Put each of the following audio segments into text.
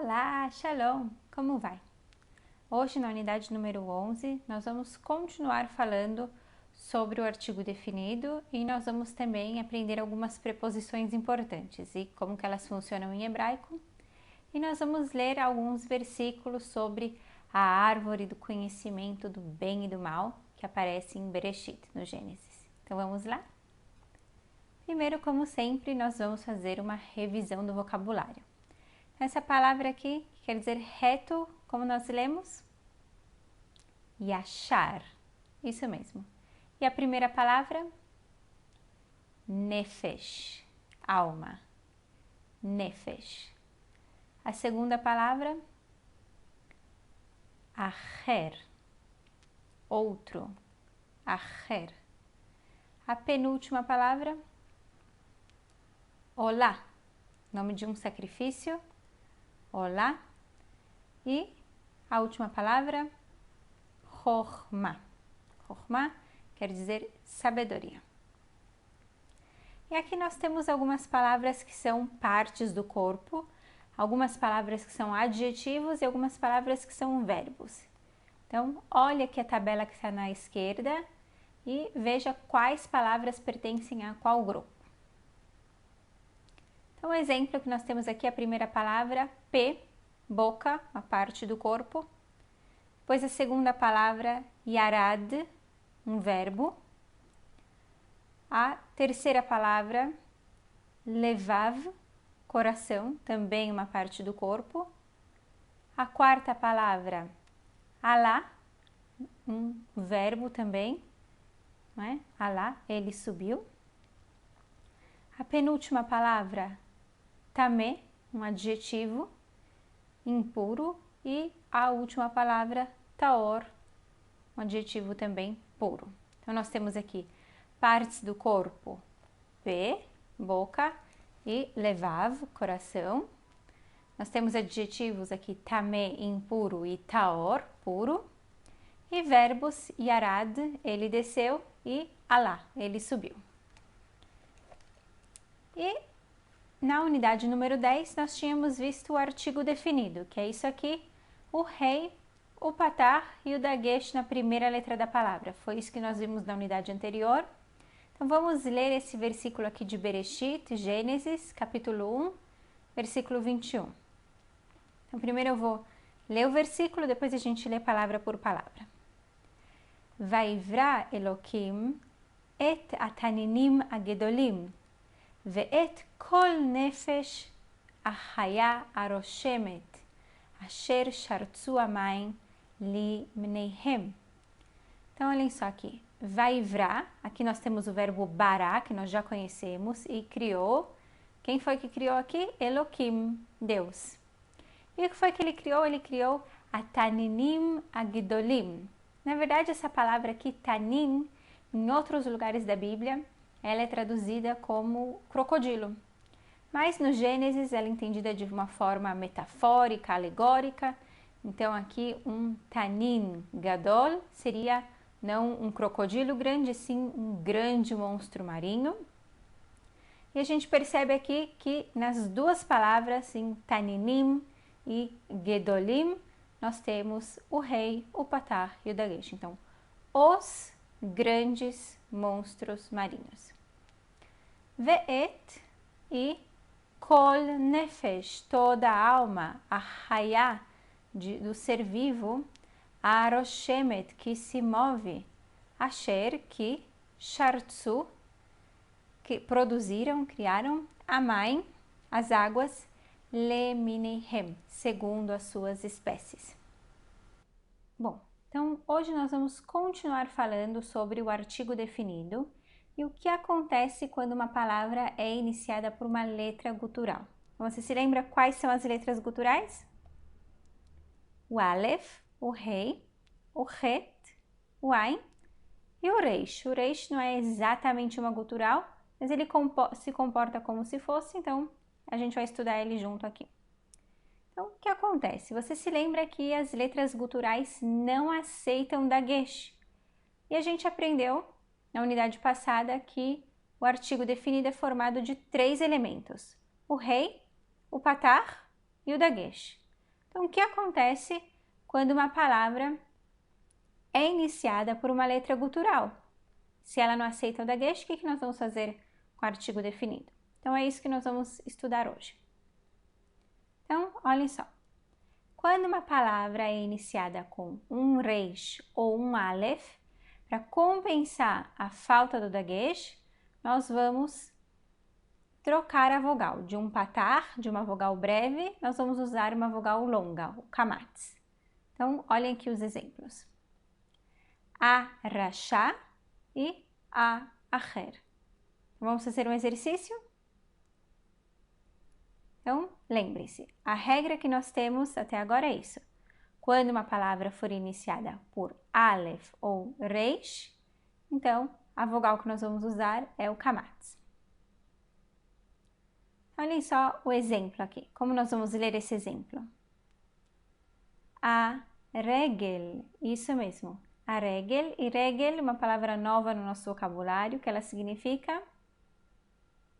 Olá, Shalom! Como vai? Hoje, na unidade número 11, nós vamos continuar falando sobre o artigo definido e nós vamos também aprender algumas preposições importantes e como que elas funcionam em hebraico. E nós vamos ler alguns versículos sobre a árvore do conhecimento do bem e do mal que aparece em Bereshit, no Gênesis. Então vamos lá? Primeiro, como sempre, nós vamos fazer uma revisão do vocabulário. Essa palavra aqui quer dizer reto, como nós lemos? Yashar, isso mesmo. E a primeira palavra? Nefesh, alma. Nefesh. A segunda palavra? Acher, outro. Acher. A penúltima palavra? Olá, nome de um sacrifício. Olá. E a última palavra, Chokhmah. Chokhmah quer dizer sabedoria. E aqui nós temos algumas palavras que são partes do corpo, algumas palavras que são adjetivos e algumas palavras que são verbos. Então, olha aqui a tabela que está na esquerda e veja quais palavras pertencem a qual grupo. Então, o exemplo que nós temos aqui, a primeira palavra, P, boca, uma parte do corpo. Depois a segunda palavra, Yarad, um verbo. A terceira palavra, Levav, coração, também uma parte do corpo. A quarta palavra, Alá, um verbo também, não é? Alá, ele subiu. A penúltima palavra, Tamé, um adjetivo, impuro, e a última palavra, taor, um adjetivo também puro. Então, nós temos aqui partes do corpo, P, boca, e levav, coração. Nós temos adjetivos aqui, tamé, impuro, e taor, puro. E verbos, yarad, ele desceu, e alá, ele subiu. E na unidade número 10, nós tínhamos visto o artigo definido, que é isso aqui, o rei, o patar e o dagesh na primeira letra da palavra. Foi isso que nós vimos na unidade anterior. Então, vamos ler esse versículo aqui de Bereshit, Gênesis, capítulo 1, versículo 21. Então, primeiro eu vou ler o versículo, depois a gente lê palavra por palavra. Vaivra Elokim et ataninim agedolim ואת כל נפש החיה הרושמת, אשר שרצו המים לפניהם. Então, olhem só aqui. Vaivra, aqui nós temos o verbo bará, que nós já conhecemos, e criou. Quem foi que criou aqui? Eloquim, Deus. E o que foi que ele criou? Ele criou ataninim agedolim. Na verdade, essa palavra aqui, tanim, em outros lugares da Bíblia, ela é traduzida como crocodilo, mas no Gênesis ela é entendida de uma forma metafórica, alegórica. Então aqui um tanin gadol seria não um crocodilo grande, sim um grande monstro marinho. E a gente percebe aqui que nas duas palavras, em taninim e gedolim, nós temos o rei, o patar e o dagesh. Então, os grandes monstros marinhos. Ve'et e kol nefesh, toda a alma, a hayá, do ser vivo, a aroshemet, que se move, asher, que shartsu, que produziram, criaram, amaim, as águas, leminihem, segundo as suas espécies. Bom, então hoje nós vamos continuar falando sobre o artigo definido e o que acontece quando uma palavra é iniciada por uma letra gutural. Você se lembra quais são as letras guturais? O Aleph, o Rei, o Het, o Ain e o Reish. O Reish não é exatamente uma gutural, mas ele se comporta como se fosse, então a gente vai estudar ele junto aqui. Então, o que acontece? Você se lembra que as letras guturais não aceitam dagesh. E a gente aprendeu na unidade passada que o artigo definido é formado de 3 elementos: o rei, o patar e o dagesh. Então, o que acontece quando uma palavra é iniciada por uma letra gutural? Se ela não aceita o dagesh, o que nós vamos fazer com o artigo definido? Então, é isso que nós vamos estudar hoje. Então, olhem só. Quando uma palavra é iniciada com um reish ou um aleph, para compensar a falta do dagesh, nós vamos trocar a vogal. De um patar, de uma vogal breve, nós vamos usar uma vogal longa, o kamatz. Então, olhem aqui os exemplos. A rachá e a acher. Vamos fazer um exercício? Então, lembre-se, a regra que nós temos até agora é isso. Quando uma palavra for iniciada por aleph ou reish, então a vogal que nós vamos usar é o kamatz. Olhem só o exemplo aqui. Como nós vamos ler esse exemplo? A regel, isso mesmo. A regel, e regel, uma palavra nova no nosso vocabulário, que ela significa,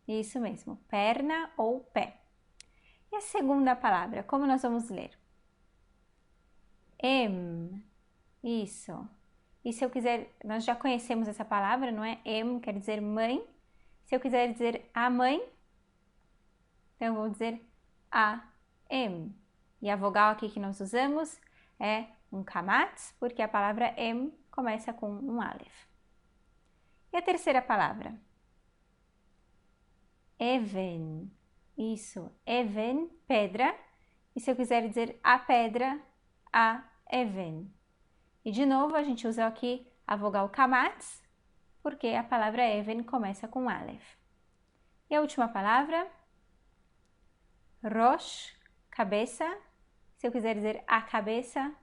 isso mesmo, perna ou pé. E a segunda palavra, como nós vamos ler? Isso. E se eu quiser, nós já conhecemos essa palavra, não é? Quer dizer mãe. Se eu quiser dizer a mãe, então eu vou dizer a E a vogal aqui que nós usamos é um kamatz, porque a palavra começa com um aleph. E a terceira palavra? Even. Isso, even, pedra. E se eu quiser dizer a pedra, a even. E de novo a gente usa aqui a vogal kamatz, porque a palavra even começa com aleph. E a última palavra? Rosh, cabeça. Se eu quiser dizer a cabeça,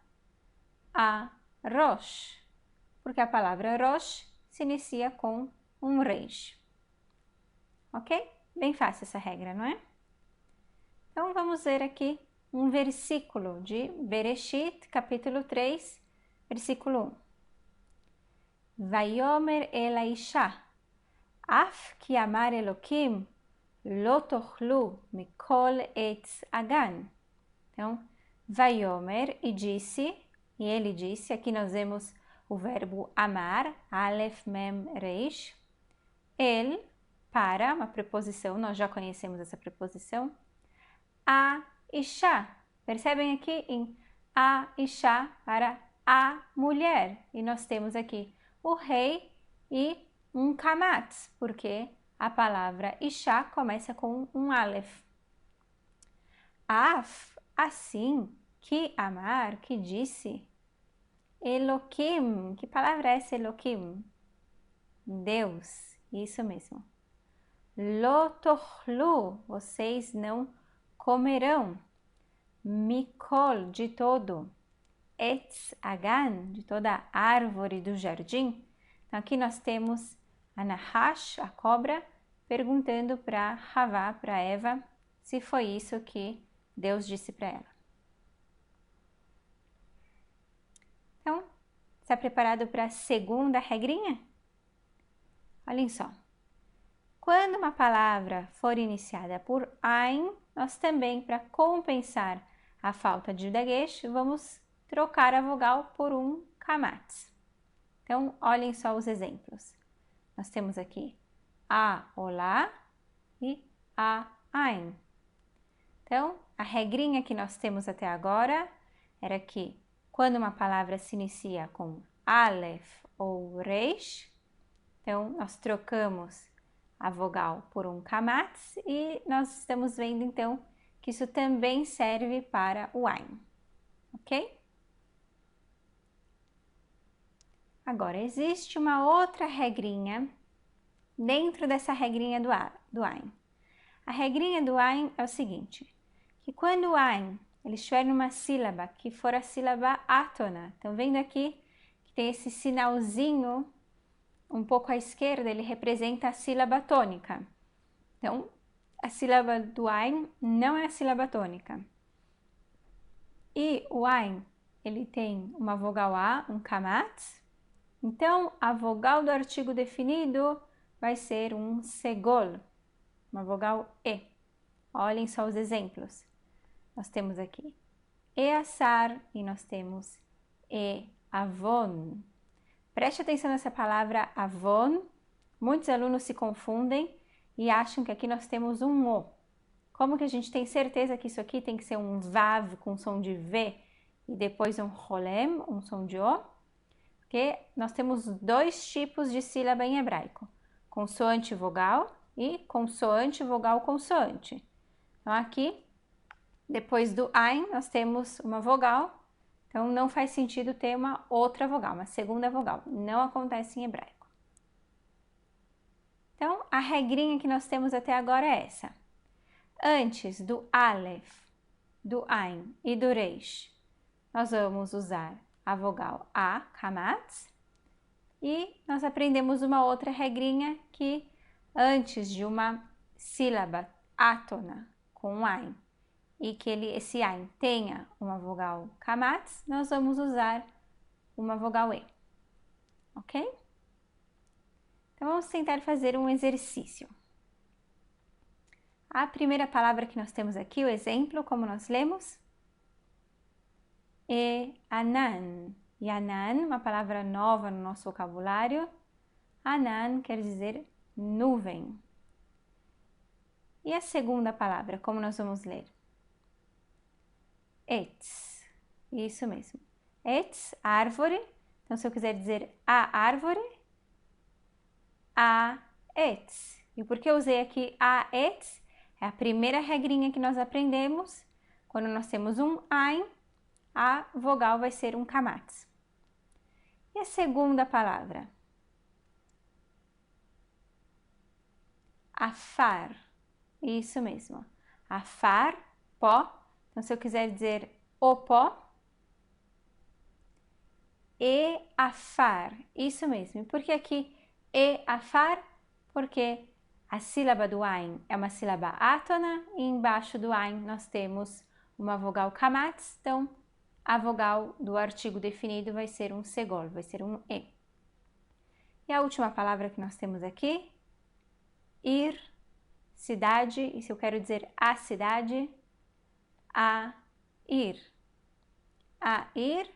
a rosh, porque a palavra rosh se inicia com um reish. Ok? Bem fácil essa regra, não é? Então vamos ver aqui um versículo de Bereshit, capítulo 3, versículo 1. Vayomer el haisha, af ki amar Elokim, lo tochlu mikol etz agan. Então, Vayomer, e ele disse, aqui nós vemos o verbo amar, Aleph, Mem, Reish. El, para, uma preposição, nós já conhecemos essa preposição. A Isha, percebem aqui em a Isha para a mulher. E nós temos aqui o rei e um kamatz, porque a palavra Isha começa com um Aleph. Af, assim, que amar, que disse. Eloquim, que palavra é essa, Eloquim? Deus, isso mesmo. Lo tochlu, vocês não comerão. Mikol, de todo. Etz agan, de toda árvore do jardim. Então aqui nós temos a Nahash, a cobra, perguntando para Havá, para Eva, se foi isso que Deus disse para ela. Então, está preparado para a segunda regrinha? Olhem só. Quando uma palavra for iniciada por Ain, nós também, para compensar a falta de dagesh, vamos trocar a vogal por um kamatz. Então, olhem só os exemplos. Nós temos aqui a olá e a Ain. Então, a regrinha que nós temos até agora era que quando uma palavra se inicia com aleph ou reish, então nós trocamos a vogal por um kamatz e nós estamos vendo então que isso também serve para o ain, ok? Agora, existe uma outra regrinha dentro dessa regrinha do ain. A regrinha do ain é o seguinte, que quando o ain ele estiver numa sílaba que for a sílaba átona, estão vendo aqui que tem esse sinalzinho um pouco à esquerda, ele representa a sílaba tônica. Então, a sílaba do ain não é a sílaba tônica. E o ain, ele tem uma vogal A, um kamatz. Então, a vogal do artigo definido vai ser um segol, uma vogal E. Olhem só os exemplos. Nós temos aqui eassar e nós temos avon. Preste atenção nessa palavra avon. Muitos alunos se confundem e acham que aqui nós temos um o. Como que a gente tem certeza que isso aqui tem que ser um vav com som de V e depois um rolem, um som de O? Porque nós temos dois tipos de sílaba em hebraico, consoante vogal e consoante vogal consoante. Então aqui, depois do ein, nós temos uma vogal, então não faz sentido ter uma outra vogal, uma segunda vogal, não acontece em hebraico. Então a regrinha que nós temos até agora é essa. Antes do Aleph, do Ein e do Reish, nós vamos usar a vogal A, kamatz, e nós aprendemos uma outra regrinha que antes de uma sílaba átona com Ein e que esse Ein tenha uma vogal kamatz, nós vamos usar uma vogal E, ok? Então vamos tentar fazer um exercício. A primeira palavra que nós temos aqui, o exemplo, como nós lemos, é anan. E anan, uma palavra nova no nosso vocabulário. Anan quer dizer nuvem. E a segunda palavra, como nós vamos ler? Etz. Isso mesmo. Etz, árvore. Então, se eu quiser dizer a árvore, a etz. E por que eu usei aqui a etz? É a primeira regrinha que nós aprendemos. Quando nós temos um ein, a vogal vai ser um kamatz. E a segunda palavra? Afar. Isso mesmo. Afar, pó. Então, se eu quiser dizer o pó, e afar. Isso mesmo. E por que aqui e afar? Porque a sílaba do ein é uma sílaba átona e embaixo do ein nós temos uma vogal kamatz, então a vogal do artigo definido vai ser um segol, vai ser um e. E a última palavra que nós temos aqui, ir, cidade, e se eu quero dizer a cidade, a ir. A ir,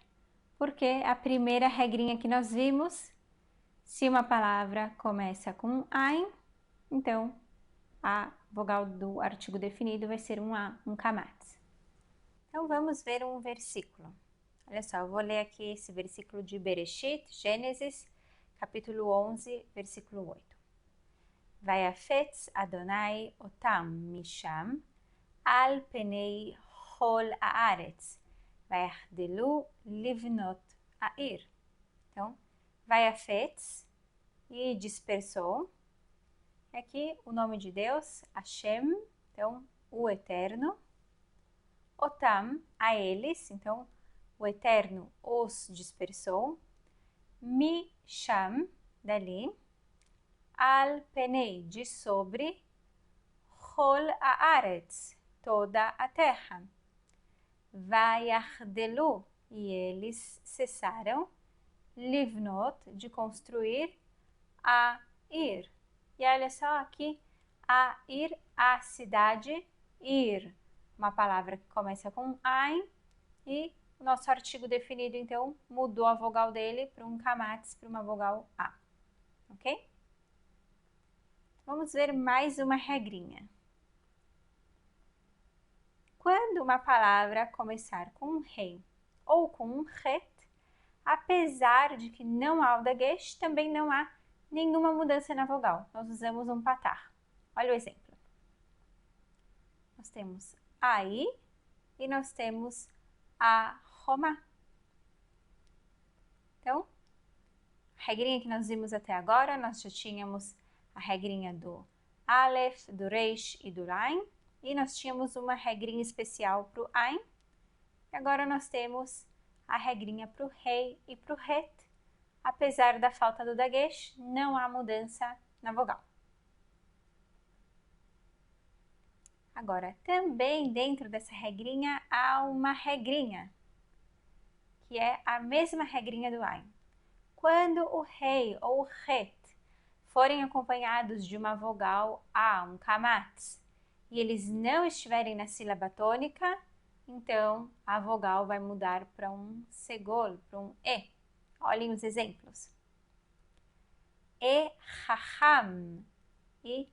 porque a primeira regrinha que nós vimos, se uma palavra começa com ein, então a vogal do artigo definido vai ser um a, um kamatz. Então vamos ver um versículo. Olha só, eu vou ler aqui esse versículo de Bereshit, Gênesis, capítulo 11, versículo 8. Vayafetz Adonai otam misham al penei chol haaretz vayachdelu livnot ha'ir. Então, vayafetz e dispersou. Aqui o nome de Deus, Hashem, então o Eterno. Otam, a eles, então o Eterno os dispersou. Misham, dali. Al penei, de sobre. Chol haaretz, toda a terra. Vayachdelu, e eles cessaram. Livnot, de construir. A ir. E olha só aqui, a ir, a cidade, ir. Uma palavra que começa com ein e o nosso artigo definido, então, mudou a vogal dele para um kamatz, para uma vogal A. Ok? Vamos ver mais uma regrinha. Quando uma palavra começar com um rei ou com um het, apesar de que não há o dagesh, também não há nenhuma mudança na vogal. Nós usamos um patar. Olha o exemplo. Nós temos aí e nós temos a Roma. Então, a regrinha que nós vimos até agora, nós já tínhamos a regrinha do Aleph, do Reish e do Ein, e nós tínhamos uma regrinha especial para o Ein, e agora nós temos a regrinha para o Rei e para o Het. Apesar da falta do dagesh, não há mudança na vogal. Agora, também dentro dessa regrinha há uma regrinha, que é a mesma regrinha do ein. Quando o rei ou o het forem acompanhados de uma vogal A, um kamatz, e eles não estiverem na sílaba tônica, então a vogal vai mudar para um segol, para um E. Olhem os exemplos. E hacham e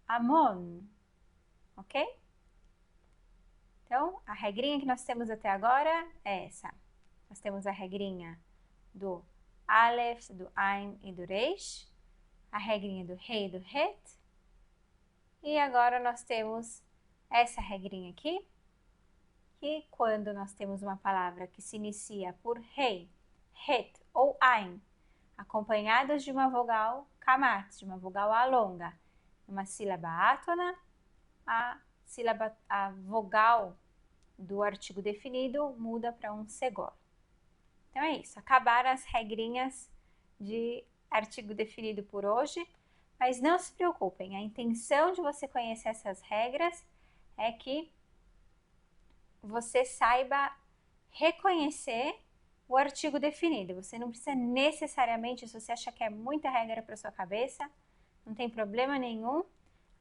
amon, ok? Então, a regrinha que nós temos até agora é essa. Nós temos a regrinha do Aleph, do Ain e do Reish, a regrinha do Rei e do Het, e agora nós temos essa regrinha aqui, que quando nós temos uma palavra que se inicia por Rei, Het ou Ain, acompanhadas de uma vogal kamat, de uma vogal alonga, uma sílaba átona, a vogal do artigo definido muda para um segol. Então é isso, acabaram as regrinhas de artigo definido por hoje, mas não se preocupem, a intenção de você conhecer essas regras é que você saiba reconhecer o artigo definido. Você não precisa necessariamente, se você acha que é muita regra para sua cabeça, não tem problema nenhum.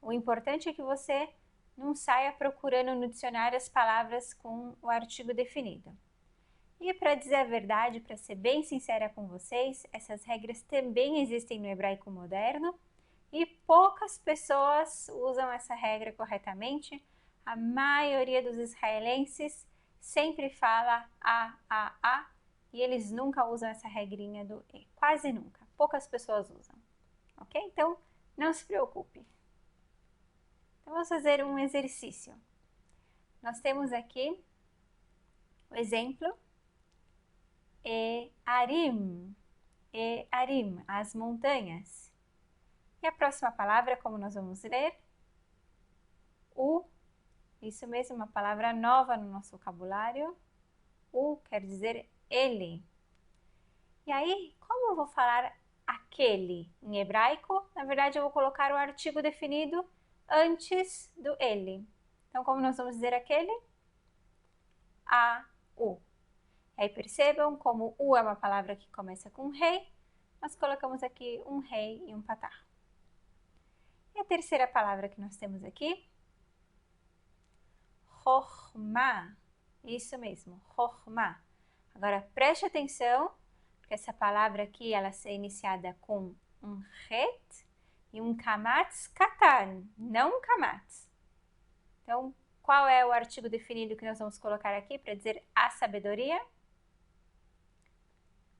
O importante é que você não saia procurando no dicionário as palavras com o artigo definido. E para dizer a verdade, para ser bem sincera com vocês, essas regras também existem no hebraico moderno e poucas pessoas usam essa regra corretamente. A maioria dos israelenses sempre fala a, e eles nunca usam essa regrinha do E, quase nunca, poucas pessoas usam, ok? Então, não se preocupe. Então, vamos fazer um exercício. Nós temos aqui o exemplo Arim, as montanhas. E a próxima palavra, como nós vamos ler? Isso mesmo, uma palavra nova no nosso vocabulário. Quer dizer ele. E aí, como eu vou falar aquele em hebraico? Na verdade, eu vou colocar o artigo definido antes do ele. Então, como nós vamos dizer aquele? U. Aí percebam como é uma palavra que começa com rei, nós colocamos aqui um rei e um patar. E a terceira palavra que nós temos aqui? Chokhmah. Isso mesmo, Chokhmah. Agora preste atenção, porque essa palavra aqui ela é iniciada com um het e um kamatz katan, não um kamatz. Então, qual é o artigo definido que nós vamos colocar aqui para dizer a sabedoria?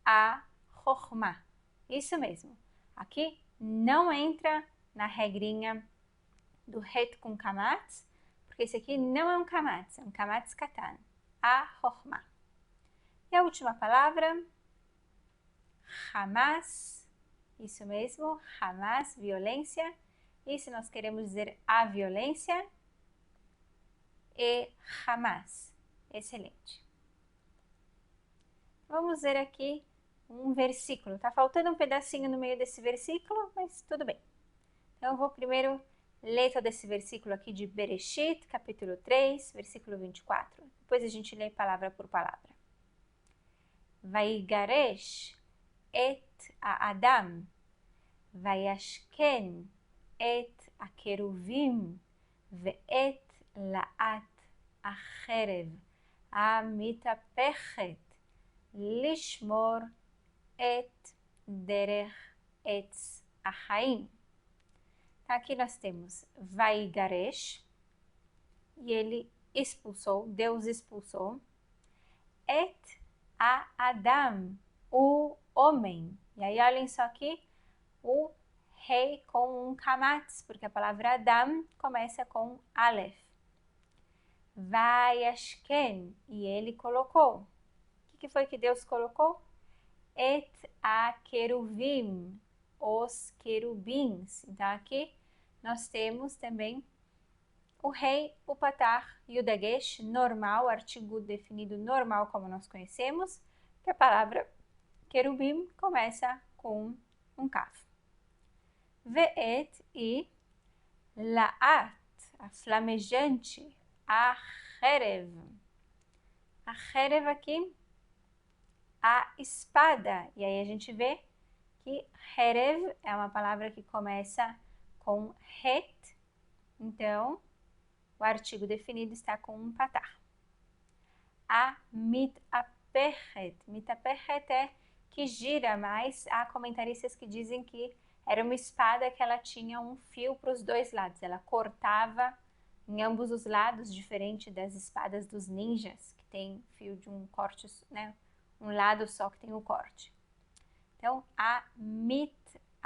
A chokhmah. Isso mesmo. Aqui não entra na regrinha do het com kamatz, porque esse aqui não é um kamatz, é um kamatz katan. A chokhmah. E a última palavra, Hamas. Isso mesmo, Hamas, violência. E se nós queremos dizer a violência, Hamas. Excelente. Vamos ver aqui um versículo. Tá faltando um pedacinho no meio desse versículo, mas tudo bem. Então eu vou primeiro ler todo esse versículo aqui de Bereshit, capítulo 3, versículo 24. Depois a gente lê palavra por palavra. Vaigaresh et Adam, vayashken et akeruvim, ve'et la'at acherev, amitapechet, lishmor et derech etz achaim. Então, aqui nós temos Vaigaresh, e ele expulsou, Deus expulsou, et a Adam, o homem. E aí olhem só aqui, o rei com um kamatz, porque a palavra Adam começa com Aleph. Vayashken, e ele colocou. O que foi que Deus colocou? Et a queruvim, os querubins. Então aqui nós temos também o rei, o patar e o dagesh normal, artigo definido normal como nós conhecemos, que a palavra querubim começa com um kaf. Ve'et e la'at, a flamejante, a cherev. A cherev aqui, a espada. E aí a gente vê que cherev é uma palavra que começa com het, então o artigo definido está com um patar. a mitapechet. Mitapechet é que gira, mas há comentaristas que dizem que era uma espada que ela tinha um fio para os dois lados. Ela cortava em ambos os lados, diferente das espadas dos ninjas, que tem fio de um corte, né? Um lado só que tem o corte. Então, a mitapechet.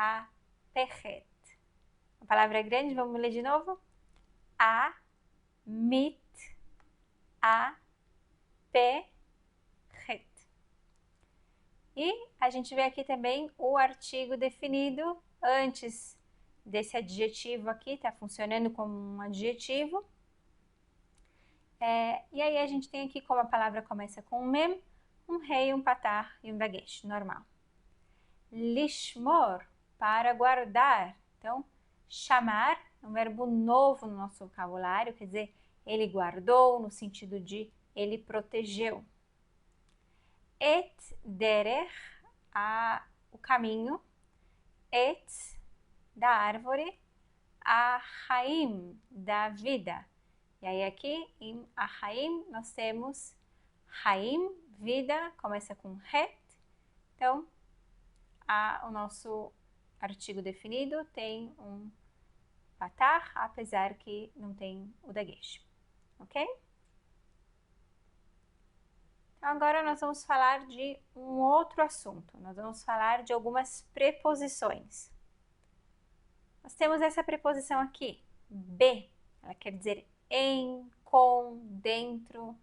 A palavra é grande, vamos ler de novo? A mitapechet. E a gente vê aqui também o artigo definido antes desse adjetivo aqui, está funcionando como um adjetivo. E aí a gente tem aqui, como a palavra começa com um mem, um rei, um patar e um dagesh, normal. Lishmor, para guardar. Então, chamar é um verbo novo no nosso vocabulário, quer dizer, ele guardou, no sentido de ele protegeu. Et derech, o caminho. Et, da árvore. A Haim, da vida. E aí aqui, em Ahaim, nós temos Haim, vida, começa com Het. Então, o nosso artigo definido tem um patar, apesar que não tem o dagesh, ok? Então, agora nós vamos falar de um outro assunto. Nós vamos falar de algumas preposições. Nós temos essa preposição aqui, be, ela quer dizer em, com, dentro,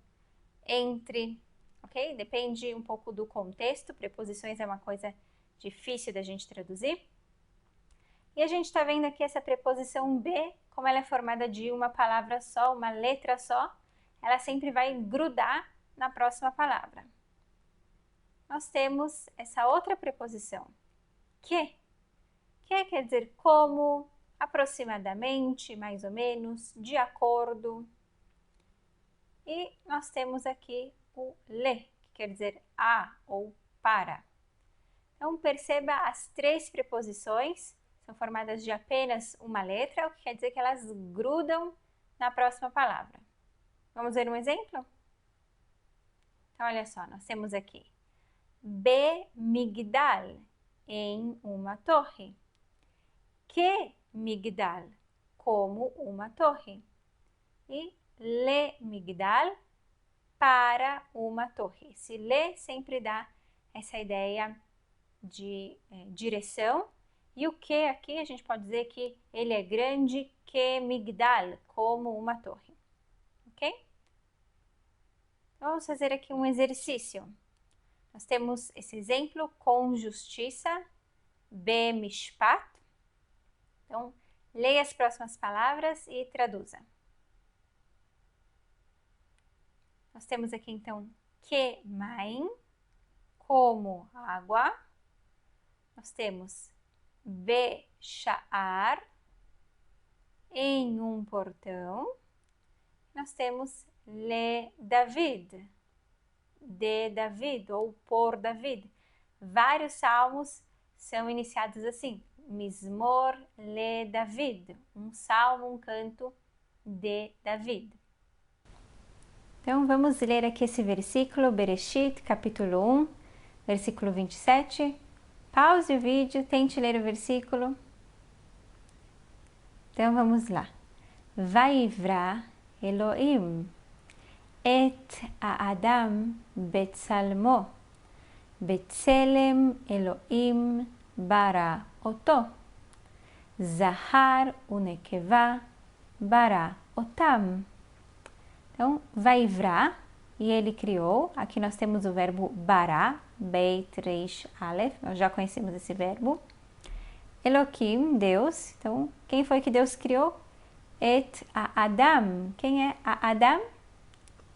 entre, ok? Depende um pouco do contexto, preposições é uma coisa difícil da gente traduzir. E a gente está vendo aqui essa preposição be, como ela é formada de uma palavra só, uma letra só, ela sempre vai grudar na próxima palavra. Nós temos essa outra preposição, que quer dizer como, aproximadamente, mais ou menos, de acordo. E nós temos aqui o le, que quer dizer a ou para. Então, perceba as três preposições são formadas de apenas uma letra, o que quer dizer que elas grudam na próxima palavra. Vamos ver um exemplo? Então, olha só, nós temos aqui be migdal, em uma torre. Que migdal, como uma torre. E le migdal, para uma torre. Esse le sempre dá essa ideia de direção. E o que aqui a gente pode dizer que ele é grande que migdal, como uma torre. Ok? Então, vamos fazer aqui um exercício. Nós temos esse exemplo com justiça, be mishpat. Então, leia as próximas palavras e traduza. Nós temos aqui, então, que maim, como água. Nós temos be sha'ar, em um portão. Nós temos le David, de David, ou por David. Vários salmos são iniciados assim. Mismor le David, um salmo, um canto de David. Então, vamos ler aqui esse versículo, Bereshit, capítulo 1, versículo 27. Pause o vídeo, tente ler o versículo. Então, vamos lá. Vaivra Elohim et Adam betzalmo, betzelem Elohim bara oto, zahar unekeva bara otam. Então, vaivra, e ele criou. Aqui nós temos o verbo bara, beit reish aleph, nós já conhecemos esse verbo. Elohim, Deus. Então, quem foi que Deus criou? Et a Adam. Quem é a Adam?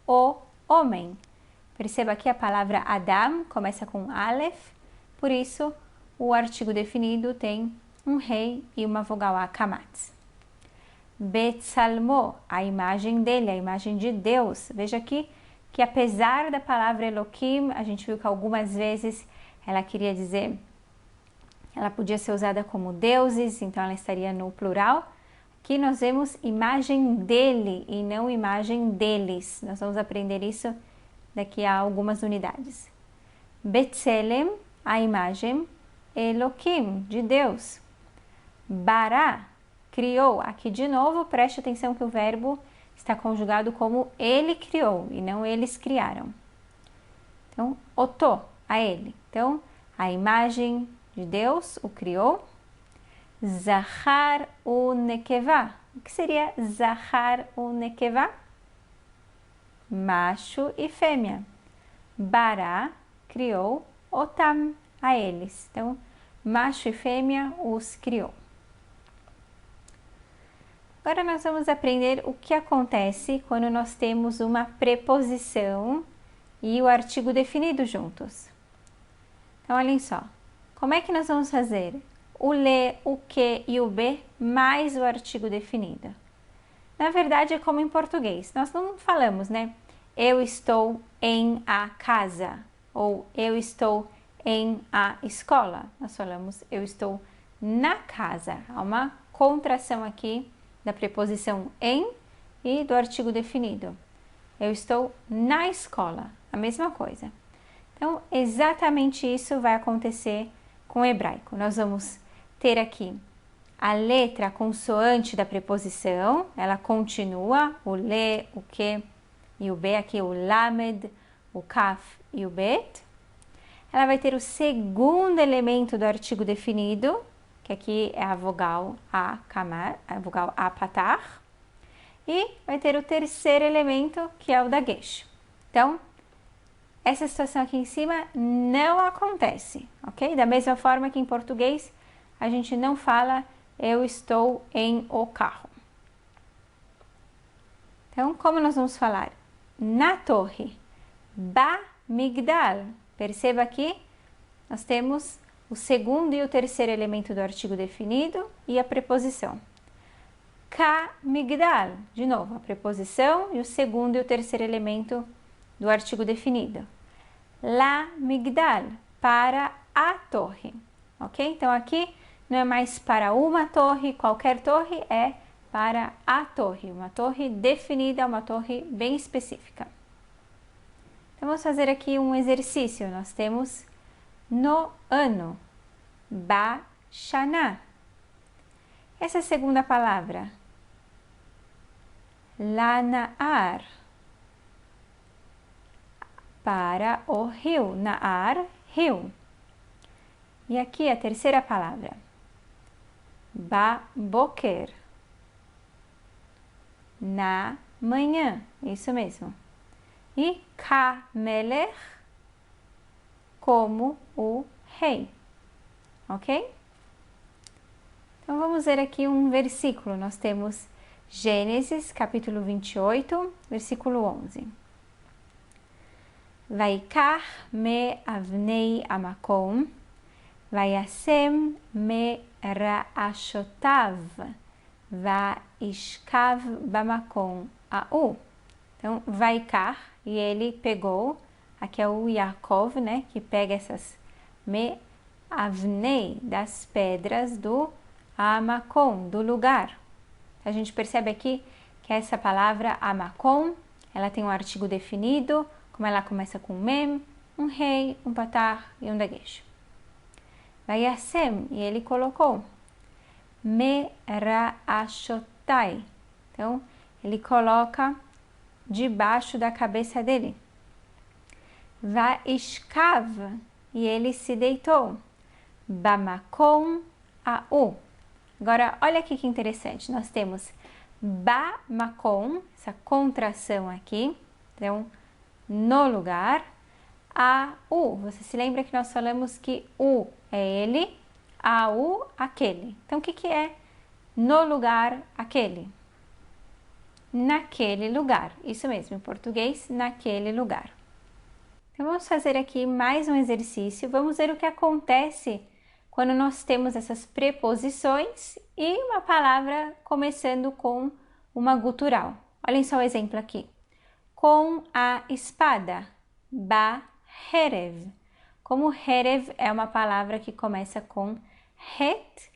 O homem. Perceba que a palavra Adam começa com aleph, por isso o artigo definido tem um rei e uma vogal a kamatz. Betzalmo, a imagem dele, a imagem de Deus. Veja aqui que apesar da palavra Elohim, a gente viu que algumas vezes ela queria dizer, ela podia ser usada como deuses, então ela estaria no plural. Aqui nós vemos imagem dele e não imagem deles. Nós vamos aprender isso daqui a algumas unidades. Betselem, a imagem, Eloquim, de Deus. Bará, criou. Aqui de novo, preste atenção que o verbo está conjugado como ele criou e não eles criaram. Então, otó, a ele. Então, a imagem de Deus o criou. Zahar u nekevá. O que seria Zahar u nekevá? Macho e fêmea. Bará, criou. Otam, a eles. Então, macho e fêmea os criou. Agora nós vamos aprender o que acontece quando nós temos uma preposição e o artigo definido juntos. Então, olhem só. Como é que nós vamos fazer? O le, o que e o be mais o artigo definido. Na verdade, é como em português. Nós não falamos, né? Eu estou em a casa ou eu estou em a escola. Nós falamos eu estou na casa. Há uma contração aqui da preposição em e do artigo definido. Eu estou na escola. A mesma coisa. Então, exatamente isso vai acontecer com o hebraico. Nós vamos ter aqui a letra, a consoante da preposição, ela continua, o le, o que e o be, aqui o lamed, o kaf e o bet. Ela vai ter o segundo elemento do artigo definido, que aqui é a vogal a kamar, a vogal a patar, e vai ter o terceiro elemento, que é o dagesh. Então, essa situação aqui em cima não acontece, ok? Da mesma forma que em português, a gente não fala eu estou em o carro. Então, como nós vamos falar? Na torre, ba migdal. Perceba aqui, nós temos o segundo e o terceiro elemento do artigo definido e a preposição. Ka migdal, de novo, a preposição e o segundo e o terceiro elemento do artigo definido. La migdal, para a torre, ok? Então, aqui não é mais para uma torre, qualquer torre, é para a torre, uma torre definida, uma torre bem específica. Então, vamos fazer aqui um exercício. Nós temos no ano, ba shana. Essa segunda palavra, lanaar, para o rio, naar, rio. E aqui a terceira palavra, ba boker, na manhã, isso mesmo. E kamelech, como o rei, ok? Então vamos ver aqui um versículo. Nós temos Gênesis, capítulo 28, versículo 11. Vaikach me avnei amakom, vayasem me ra'ashotav, vaishkav bamakom a'u. Então, Vaikach, e ele pegou, aqui é o Yaakov, né, que pega essas me avnei, das pedras do amakom, do lugar. A gente percebe aqui que essa palavra amakom, ela tem um artigo definido, como ela começa com mem, um rei, um patar e um dagesh. Vayasem, e ele colocou me ra'ashotai. Então, ele coloca debaixo da cabeça dele. Vaishkav, e ele se deitou. Bamakom a'u. Agora, olha aqui que interessante. Nós temos bamakom, essa contração aqui. Então, no lugar. A'u. Você se lembra que nós falamos que u é ele, a'u, aquele. Então, o que é no lugar, aquele? Naquele lugar. Isso mesmo, em português, naquele lugar. Então, vamos fazer aqui mais um exercício. Vamos ver o que acontece quando nós temos essas preposições e uma palavra começando com uma gutural. Olhem só o exemplo aqui. Com a espada, ba-herev. Como herev é uma palavra que começa com het,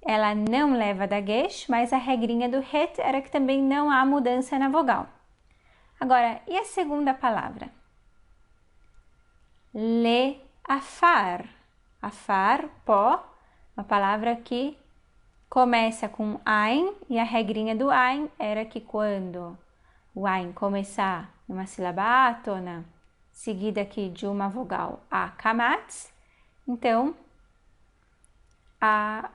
ela não leva dagesh, mas a regrinha do het era que também não há mudança na vogal. Agora, e a segunda palavra? leafar. Afar, pó, uma palavra que começa com ein, e a regrinha do ein era que quando o ein começar numa sílaba átona, seguida aqui de uma vogal a kamatz, então a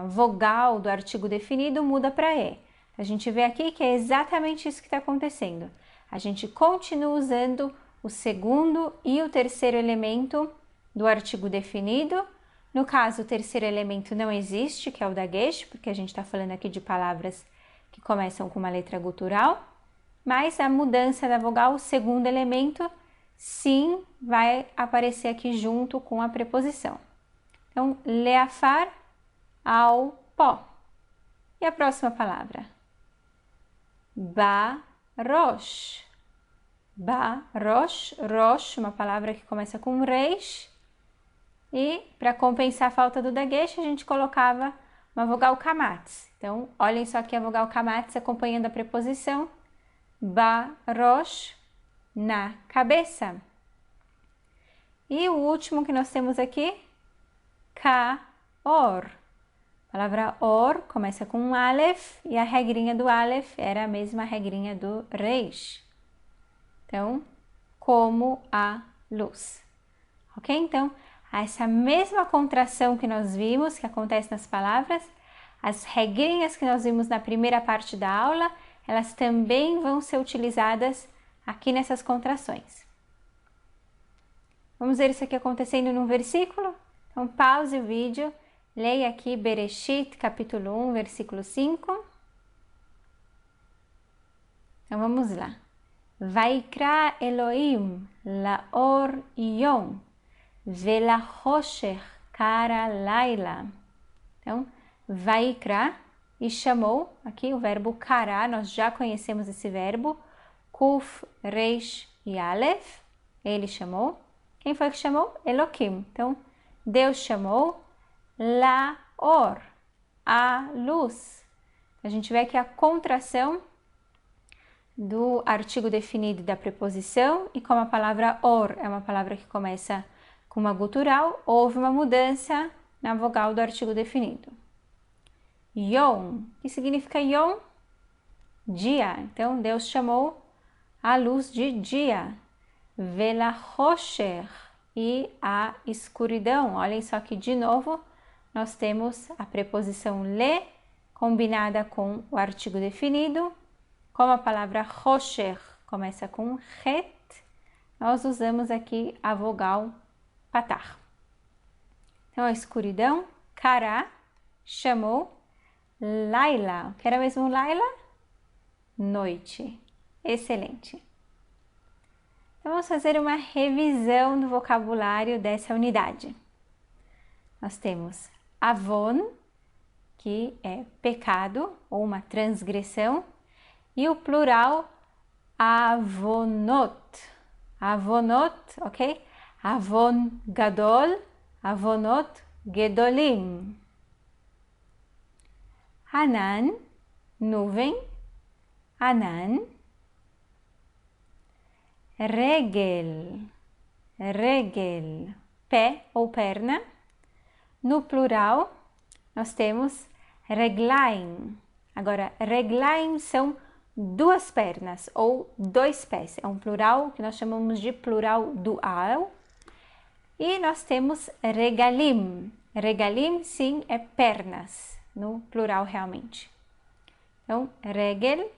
vogal do artigo definido muda para e. A gente vê aqui que é exatamente isso que está acontecendo. A gente continua usando o segundo e o terceiro elemento do artigo definido. No caso, o terceiro elemento não existe, que é o dagesh, porque a gente está falando aqui de palavras que começam com uma letra gutural, mas a mudança da vogal, o segundo elemento, sim, vai aparecer aqui junto com a preposição. Então, leafar, ao pó. E a próxima palavra? Barosh. Barosh, rosh, uma palavra que começa com reish. E para compensar a falta do dagesh, a gente colocava uma vogal kamatz. Então, olhem só aqui a vogal kamatz acompanhando a preposição. Barosh, na cabeça. E o último que nós temos aqui, kaor. A palavra or começa com um aleph e a regrinha do aleph era a mesma regrinha do reish. Então, como a luz. Ok? Então, essa mesma contração que nós vimos, que acontece nas palavras, as regrinhas que nós vimos na primeira parte da aula, elas também vão ser utilizadas aqui nessas contrações. Vamos ver isso aqui acontecendo num versículo? Então, pause o vídeo, leia aqui Bereshit, capítulo 1, versículo 5. Então, vamos lá. Vaikra Elohim laor yom velachoshech kara laila. Então, Vaikra, e chamou, aqui o verbo kara, nós já conhecemos esse verbo, kuf, reish e aleph, ele chamou. Quem foi que chamou? Elohim. Então, Deus chamou laor, a luz. A gente vê que a contração do artigo definido da preposição, e como a palavra or é uma palavra que começa com uma gutural, houve uma mudança na vogal do artigo definido. Yom, que significa yom? Dia. Então, Deus chamou a luz de dia. Velachosher, e a escuridão. Olhem só que de novo nós temos a preposição le combinada com o artigo definido. Como a palavra Rosher começa com het, nós usamos aqui a vogal patar. Então, a escuridão, Kara, chamou Laila. O que era mesmo Laila? Noite. Excelente. Então, vamos fazer uma revisão do vocabulário dessa unidade. Nós temos avon, que é pecado ou uma transgressão, e o plural avonot. Avonot, ok? Avon gadol, avonot gedolim. Hanan, nuvem, Hanan. Regel, regel, pé ou perna. No plural, nós temos reglaim. Agora, reglaim são duas pernas ou dois pés. É um plural que nós chamamos de plural dual. E nós temos regalim. Regalim, sim, é pernas, no plural realmente. Então, regel,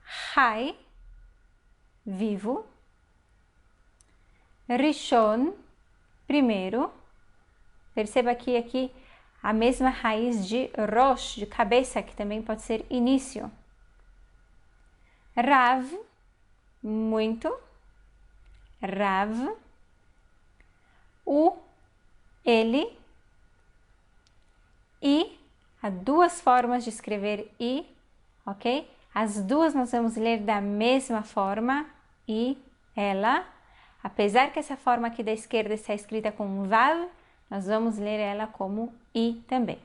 chai, vivo, rishon, primeiro. Perceba que aqui a mesma raiz de rosh, de cabeça, que também pode ser início. Rav, muito. Rav. Ele. E, há duas formas de escrever i, ok? As duas nós vamos ler da mesma forma, e, ela. Apesar que essa forma aqui da esquerda está escrita com vav, nós vamos ler ela como i também.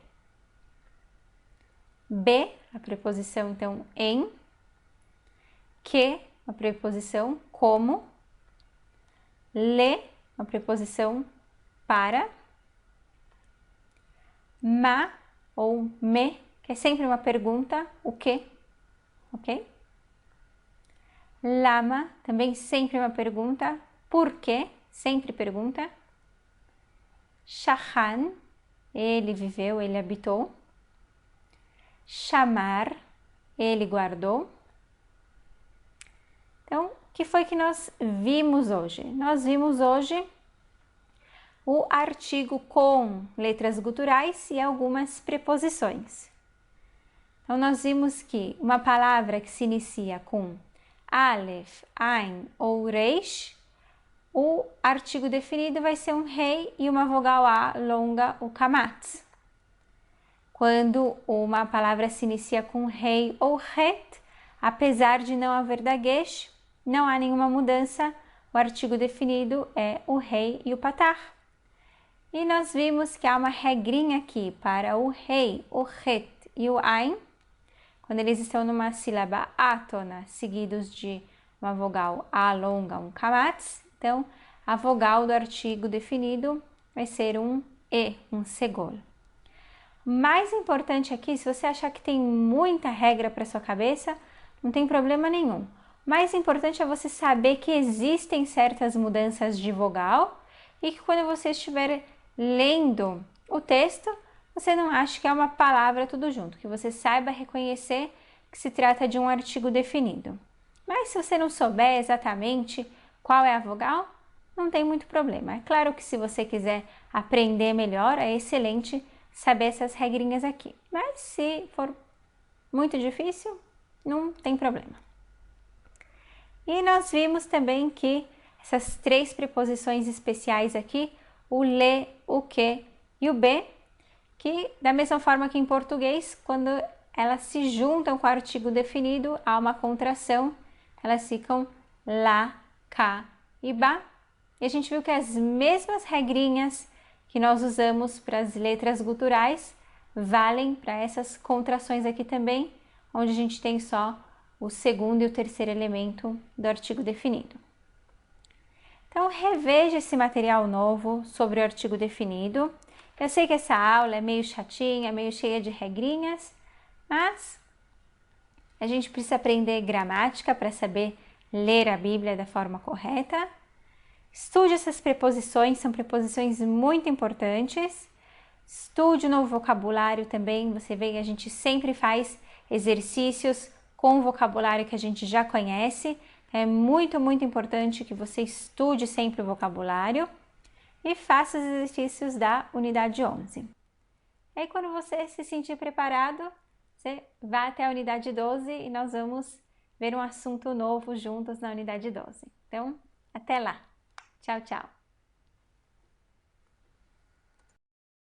B, a preposição então em. Que, a preposição como. Le, uma preposição para. Ma ou me, que é sempre uma pergunta, o que, ok? Lama, também sempre uma pergunta, por quê? Sempre pergunta. Shachan, ele viveu, ele habitou. Chamar, ele guardou. Então, o que foi que nós vimos hoje? Nós vimos hoje o artigo com letras guturais e algumas preposições. Então, nós vimos que uma palavra que se inicia com Aleph, Ein ou Reish, o artigo definido vai ser um rei e uma vogal A longa, o kamatz. Quando uma palavra se inicia com rei ou het, apesar de não haver dagesh, não há nenhuma mudança, o artigo definido é o rei e o patar. E nós vimos que há uma regrinha aqui para o rei, o het e o ein, quando eles estão numa sílaba átona, seguidos de uma vogal A longa, um kamatz, então a vogal do artigo definido vai ser um E, um segol. Mais importante aqui, se você achar que tem muita regra para sua cabeça, não tem problema nenhum. Mais importante é você saber que existem certas mudanças de vogal e que quando você estiver lendo o texto, você não ache que é uma palavra tudo junto, que você saiba reconhecer que se trata de um artigo definido. Mas se você não souber exatamente qual é a vogal, não tem muito problema. É claro que se você quiser aprender melhor, é excelente saber essas regrinhas aqui. Mas se for muito difícil, não tem problema. E nós vimos também que essas três preposições especiais aqui, o le, o que e o be, que da mesma forma que em português, quando elas se juntam com o artigo definido, há uma contração, elas ficam lá, cá e ba. E a gente viu que as mesmas regrinhas que nós usamos para as letras guturais valem para essas contrações aqui também, onde a gente tem só o segundo e o terceiro elemento do artigo definido. Então, reveja esse material novo sobre o artigo definido. Eu sei que essa aula é meio chatinha, meio cheia de regrinhas, mas a gente precisa aprender gramática para saber ler a Bíblia da forma correta. Estude essas preposições, são preposições muito importantes. Estude o novo vocabulário também, você vê que a gente sempre faz exercícios com o vocabulário que a gente já conhece. É muito, muito importante que você estude sempre o vocabulário e faça os exercícios da unidade 11. Aí, quando você se sentir preparado, você vai até a unidade 12 e nós vamos ver um assunto novo juntos na unidade 12. Então, até lá! Tchau, tchau!